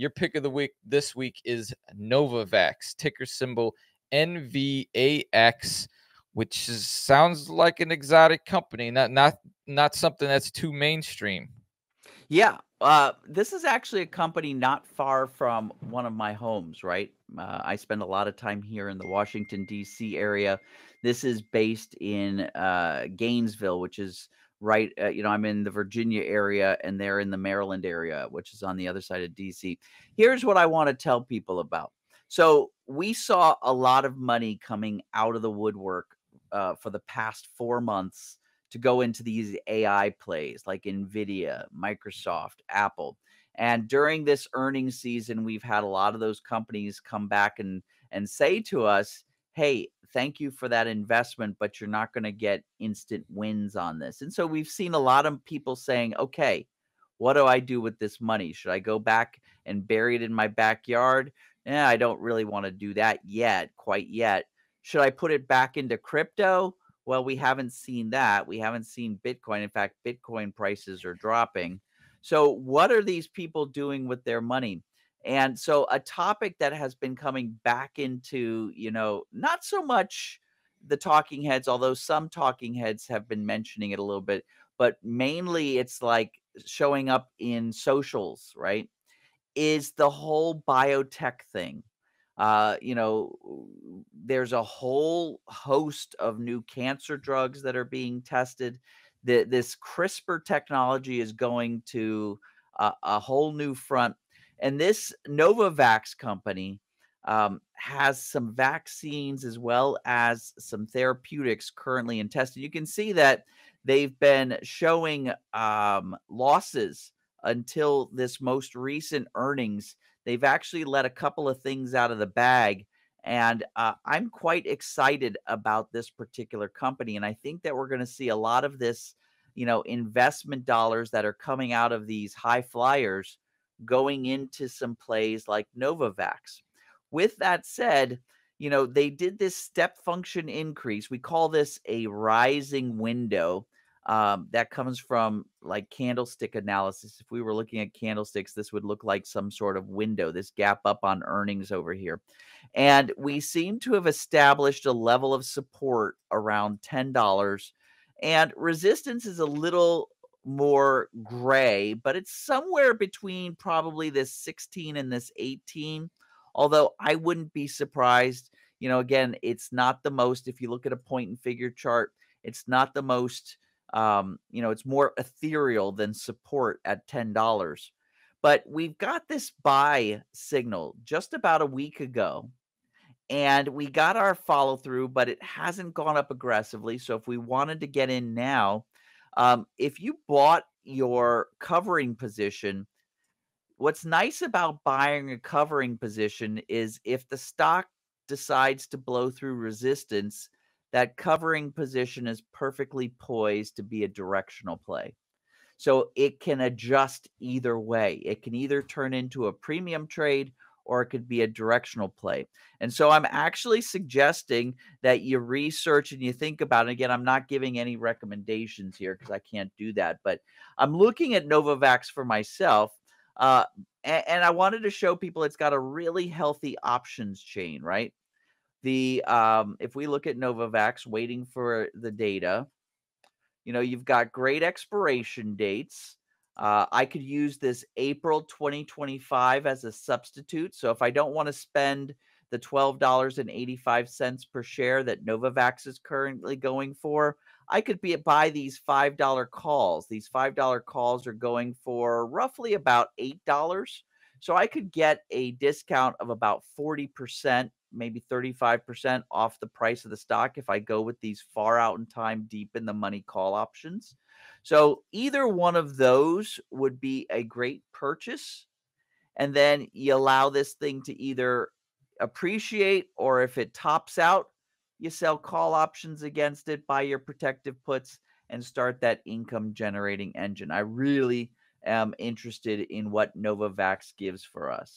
Your pick of the week this week is Novavax, ticker symbol NVAX, sounds like an exotic company, not something that's too mainstream. Yeah, this is actually a company not far from one of my homes, right? I spend a lot of time here in the Washington, D.C. area. This is based in Gainesville, which is right, I'm in the Virginia area and they're in the Maryland area, which is on the other side of D.C. Here's what I want to tell people about. So, we saw a lot of money coming out of the woodwork for the past 4 months to go into these AI plays like NVIDIA, Microsoft, Apple. And during this earnings season, we've had a lot of those companies come back and say to us, hey, thank you for that investment, but you're not going to get instant wins on this. And so we've seen a lot of people saying, okay, what do I do with this money? Should I go back and bury it in my backyard? Yeah, I don't really want to do that yet, quite yet. Should I put it back into crypto? Well, we haven't seen that. We haven't seen Bitcoin. In fact, Bitcoin prices are dropping. So, what are these people doing with their money? And so, a topic that has been coming back into, not so much the talking heads, although some talking heads have been mentioning it a little bit, but mainly it's like showing up in socials, right? Is the whole biotech thing. There's a whole host of new cancer drugs that are being tested. This CRISPR technology is going to a whole new front. And this Novavax company has some vaccines as well as some therapeutics currently in testing. You can see that they've been showing losses until this most recent earnings. They've actually let a couple of things out of the bag, and I'm quite excited about this particular company, and I think that we're gonna see a lot of this, investment dollars that are coming out of these high flyers going into some plays like Novavax. With that said, they did this step function increase. We call this a rising window, that comes from like candlestick analysis. If we were looking at candlesticks, this would look like some sort of window, this gap up on earnings over here. And we seem to have established a level of support around $10. And resistance is a little more gray, but it's somewhere between probably this 16 and this 18. Although I wouldn't be surprised. Again, it's not the most, if you look at a point and figure chart, it's not the most it's more ethereal than support at $10. But we've got this buy signal just about a week ago, and we got our follow through, but it hasn't gone up aggressively. So if we wanted to get in now, if you bought your covering position, what's nice about buying a covering position is if the stock decides to blow through resistance, that covering position is perfectly poised to be a directional play. So it can adjust either way. It can either turn into a premium trade or it could be a directional play. And so I'm actually suggesting that you research and you think about it. Again, I'm not giving any recommendations here because I can't do that, but I'm looking at Novavax for myself. Uh, and I wanted to show people it's got a really healthy options chain, right? If we look at Novavax waiting for the data, you've got great expiration dates. I could use this April 2025 as a substitute. So if I don't want to spend the $12.85 per share that Novavax is currently going for, I could buy these $5 calls. These $5 calls are going for roughly about $8. So I could get a discount of about 40%, maybe 35% off the price of the stock if I go with these far out in time, deep in the money call options. So either one of those would be a great purchase. And then you allow this thing to either appreciate, or if it tops out, you sell call options against it, buy your protective puts, and start that income generating engine. I really am interested in what Novavax gives for us.